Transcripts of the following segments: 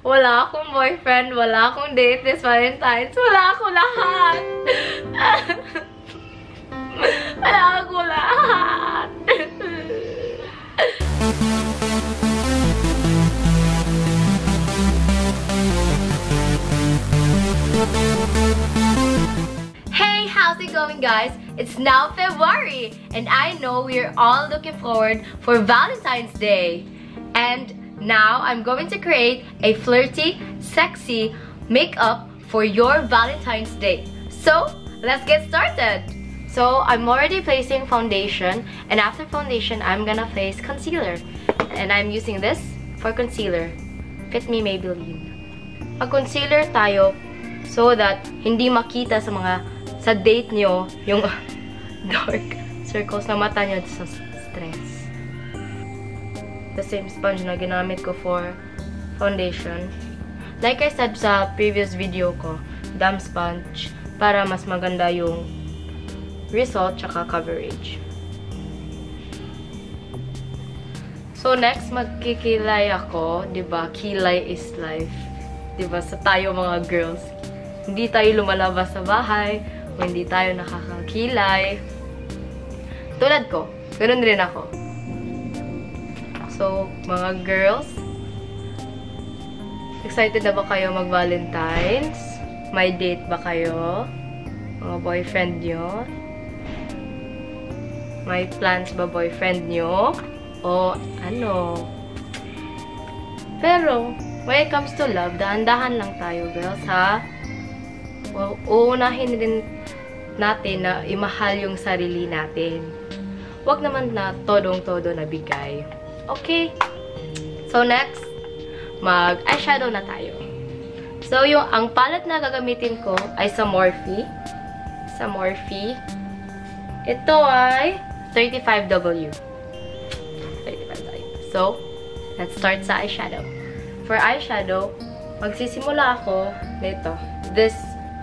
Wala akong boyfriend, wala akong date this Valentine's, wala ako lahat. Wala ako lahat. Hey, how's it going, guys? It's now February, and I know we're all looking forward for Valentine's Day. And now I'm going to create a flirty, sexy makeup for your Valentine's Day. So, let's get started. So, I'm already placing foundation, and after foundation, I'm gonna place concealer. And I'm using this for concealer. Fit Me Maybelline. Mag-concealer tayo so that hindi makita sa date nyo yung dark circles na mata nyo sa stress. The same sponge na ginamit ko for foundation. Like I said sa previous video ko, damp sponge para mas maganda yung result tsaka coverage. So next, magkikilay ako, 'di ba? Kilay is life. 'Di ba? Sa tayo mga girls, hindi tayo lumalabas sa bahay, o hindi tayo nakakakilay. Tulad ko, ganoon rin ako. So, mga girls, excited na ba kayo mag-Valentine's? May date ba kayo? Mga boyfriend nyo? May plans ba boyfriend nyo? O ano? Pero, when it comes to love, dahan-dahan lang tayo, girls, ha? Uunahin rin natin na imahal yung sarili natin. Huwag naman na todong-todo na bigay. Okay? So, next, mag-eyeshadow na tayo. So, ang palette na gagamitin ko ay sa Morphe. Sa Morphe. Ito ay 35W. 35W. So, let's start sa eyeshadow. For eyeshadow, magsisimula ako nito. This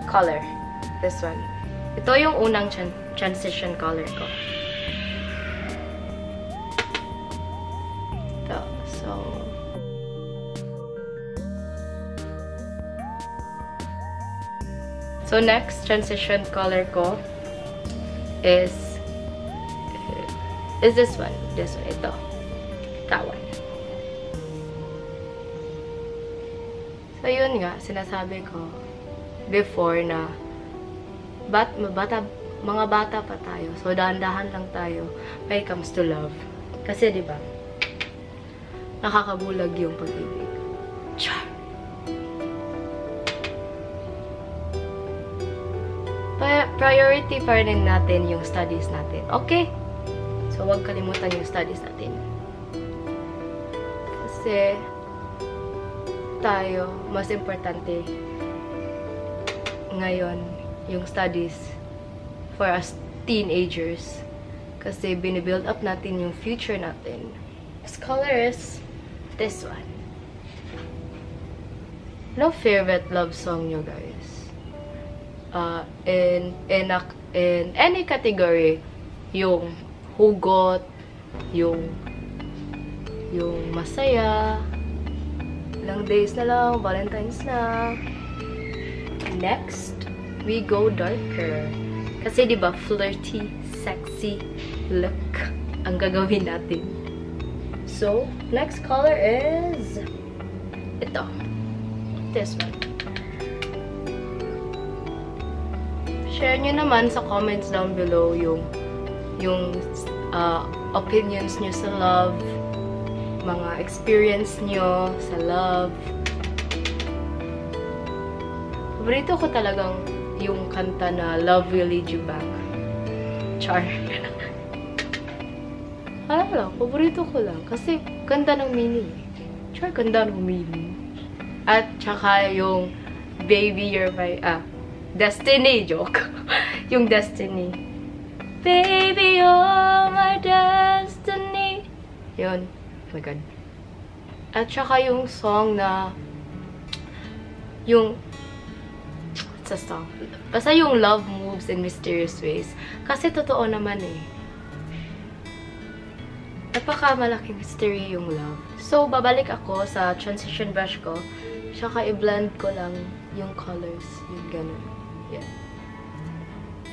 color. This one. Ito yung unang transition color ko. Ito. So next transition color ko is this one. This one. Ito. That one. So yun nga, sinasabi ko before na mga bata pa tayo. So, dahan-dahan lang tayo when it comes to love. Kasi, di ba, nakakabulag yung pag-ibig. Char! Priority pa rin natin yung studies natin. Okay? So, huwag kalimutan yung studies natin. Kasi, tayo, mas importante ngayon yung studies for us teenagers. Kasi binibuild up natin yung future natin. This color is this one. No favorite love song nyo, guys? In any category, yung hugot, yung masaya, ilang days na lang, Valentine's na. Next, we go darker. Kasi diba, flirty, sexy look ang gagawin natin. So, next color is ito. This one. Share nyo naman sa comments down below yung opinions nyo sa love, mga experience nyo sa love. Paborito ko talagang yung kanta na Love Will Lead You Back. Char. Lang, paborito ko lang. Kasi ganda ng meaning. Char, ganda ng meaning. At tsaka yung Baby You're My... Destiny. Joke. Yung Destiny. Baby You're My Destiny. Yun. Oh my God. At tsaka yung song na... Yung... Sa song. Basta yung love moves in mysterious ways. Kasi totoo naman eh. Napaka-malaking mystery yung love. So, babalik ako sa transition brush ko. Tsaka i-blend ko lang yung colors. Yung ganun. Yan.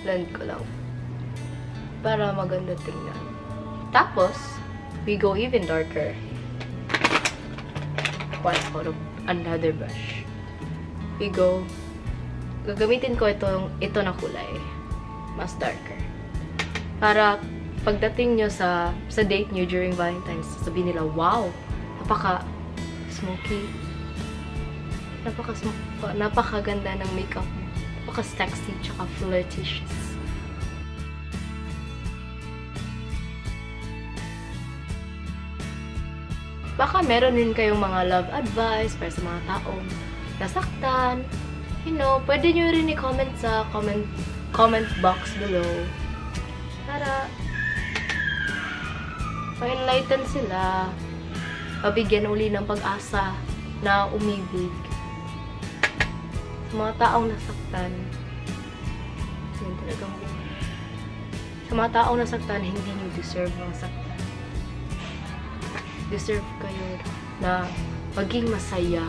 Blend ko lang. Para maganda tingnan. Tapos, we go even darker. One out of another brush. We go, gagamitin ko ito na kulay. Mas darker. Para pagdating nyo sa date nyo during Valentine's, sabihin nila, wow, napaka-smoky. Napakaganda ng makeup mo. Napaka-sexy, tsaka flirtatious. Baka meron din kayong mga love advice para sa mga taong nasaktan. You know, pwede nyo rin i-comment sa comment box below. Para ma-enlighten sila. Mabigyan uli ng pag-asa na umibig. Sa mga taong nasaktan. Yan talagang buhay. Sa mga taong nasaktan, hindi nyo deserve mga saktan. Deserve kayo na maging masaya,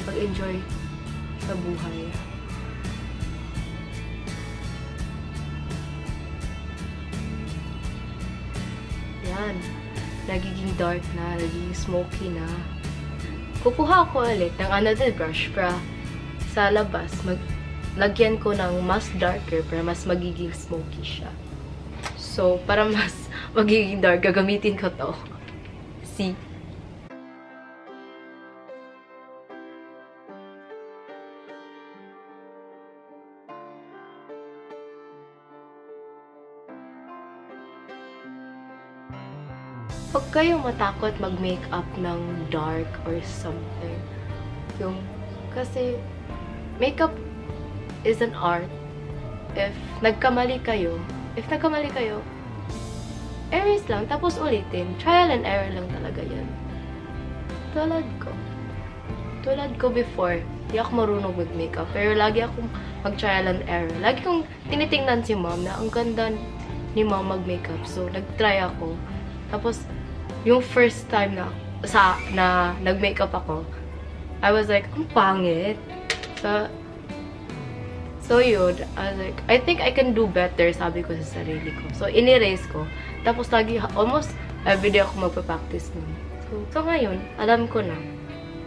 mag-enjoy sa buhay. Yan. Nagiging dark na, nagiging smoky na. Kukuha ako ulit ng another brush para sa labas, lagyan ko ng mas darker para mas magiging smoky siya. So, para mas magiging dark, gagamitin ko to. See? Huwag kayong matakot mag-makeup ng dark or something. Kasi makeup is an art. If nagkamali kayo, erase lang, tapos ulitin. Trial and error lang talaga yan. Tulad ko before, di ako marunong mag-makeup. Pero lagi akong mag-trial and error. Lagi kong tinitingnan si mom na ang ganda ni mom mag-makeup. So, nag-try ako. Tapos, yung first time na nag-makeup ako, I was like, ang pangit. So yun, I was like, I think I can do better, sabi ko sa sarili ko. So, in-erase ko. Tapos lagi, almost everyday ako magpa-practice nun. So ngayon, alam ko na.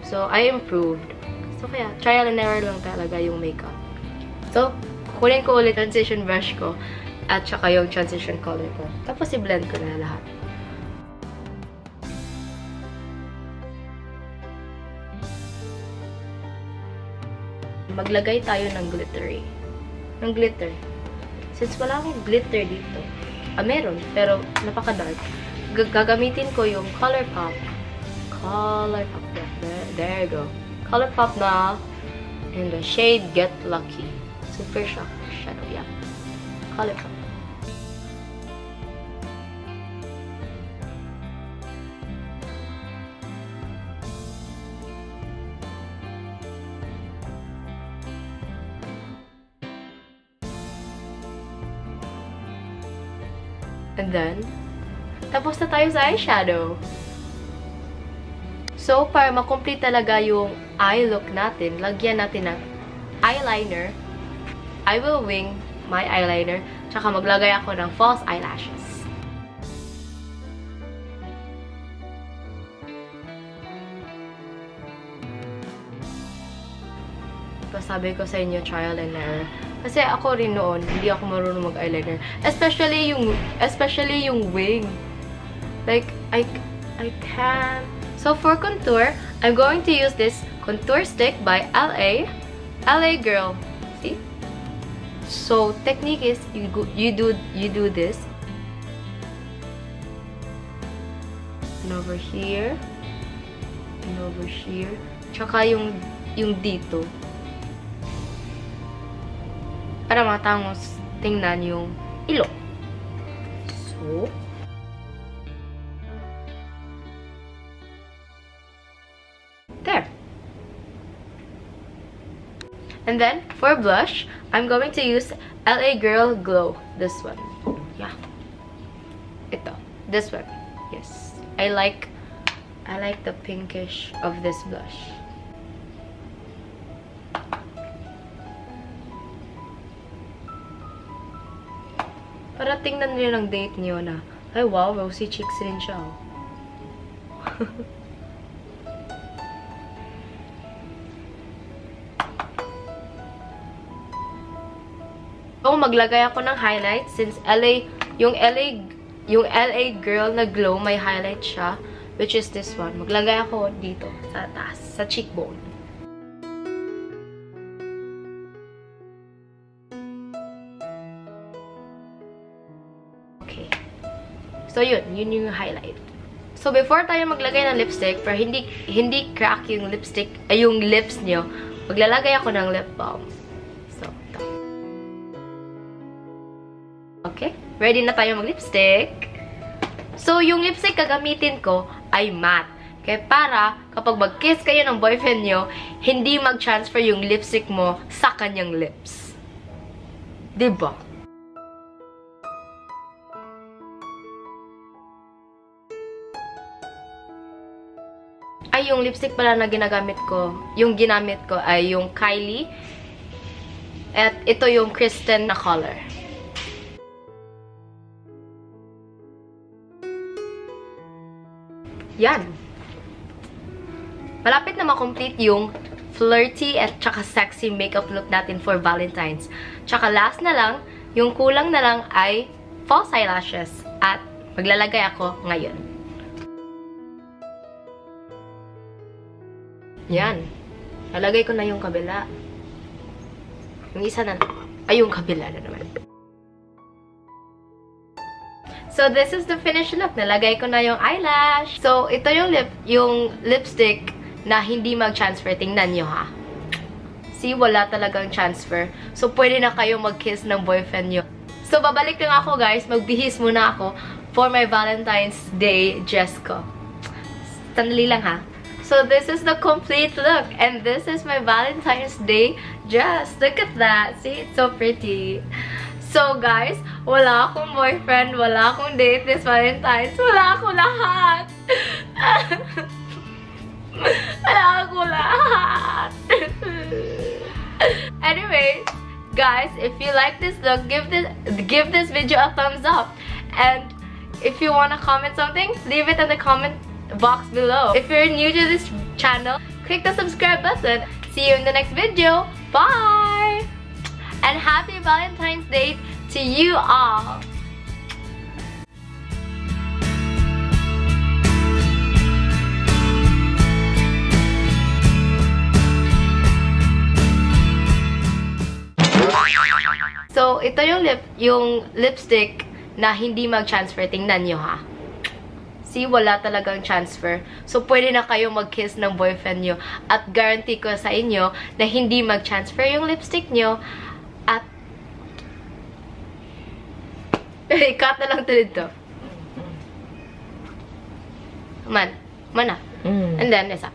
So, I improved. So, kaya, trial and error lang talaga yung makeup. So, kukunin ko ulit transition brush ko at saka yung transition color ko. Tapos, i-blend ko na lahat. Maglagay tayo ng glitter. Since wala akong glitter dito, meron, pero napaka-dark. Gagamitin ko yung Colourpop. There you go. Colourpop na in the shade Get Lucky. Supershock shadow, yeah. Colourpop. And then, tapos na tayo sa eyeshadow. So, para makomplete talaga yung eye look natin, lagyan natin ng eyeliner. I will wing my eyeliner. Tsaka maglagay ako ng false eyelashes. Sabi ko sa inyo, trial and error. Kasi ako rin noon, hindi ako marunong mag-eyeliner. Especially yung wing. Like, I can't. So, for contour, I'm going to use this contour stick by LA Girl. See? So, technique is, you do this. And over here. And over here. Tsaka yung dito. Para matangos tingnan yung ilong. So, there. And then, for blush, I'm going to use LA Girl Glow. This one. Yeah. Ito. This one. Yes. I like the pinkish of this blush. Para tingnan niyo ng date niyo na, ay wow, rosy cheeks rin siya. So, maglagay ako ng highlight since yung LA girl na glow, may highlight siya, which is this one. Maglagay ako dito, sa taas, sa cheekbone. Okay. So, yun yung highlight. So, before tayo maglagay ng lipstick, para hindi crack yung lipstick, ay yung lips nyo, maglalagay ako ng lip balm. So, ito. Okay, ready na tayo mag-lipstick. So, yung lipstick gagamitin ko ay matte. Kaya para kapag mag-kiss kayo ng boyfriend nyo, hindi mag-transfer yung lipstick mo sa kanyang lips. Diba? Ay, yung lipstick pala na ginamit ko ay yung Kylie. At ito yung Kristen na color. Yan. Malapit na makomplete yung flirty at tsaka sexy makeup look natin for Valentine's. Tsaka last na lang, yung kulang na lang ay false eyelashes. At maglalagay ako ngayon. Yan. Nalagay ko na yung kabila. Yung isa na, ay yung kabila na naman. So, this is the finished look. Nalagay ko na yung eyelash. So, ito yung lipstick na hindi mag-transfer. Tingnan nyo, ha? See, wala talagang transfer. So, pwede na kayo mag-kiss ng boyfriend nyo. So, babalik lang ako, guys. Magbihis muna ako for my Valentine's Day dress ko. Sandali lang, ha? So, this is the complete look. And this is my Valentine's Day dress. Look at that. See, it's so pretty. So, guys, wala akong boyfriend, wala akong date this Valentine's. Wala akong lahat. Wala akong lahat. Anyway, guys, if you like this look, give this video a thumbs up. And if you want to comment something, leave it in the comment box below. If you're new to this channel, click the subscribe button. See you in the next video. Bye! And happy Valentine's Day to you all! So, ito yung lipstick na hindi mag-transfer. Tingnan nyo, ha? See, wala talagang transfer. So, pwede na kayo mag-kiss ng boyfriend nyo. At guarantee ko sa inyo na hindi mag-transfer yung lipstick nyo. At cut na lang to dito. Mana. And then, isa.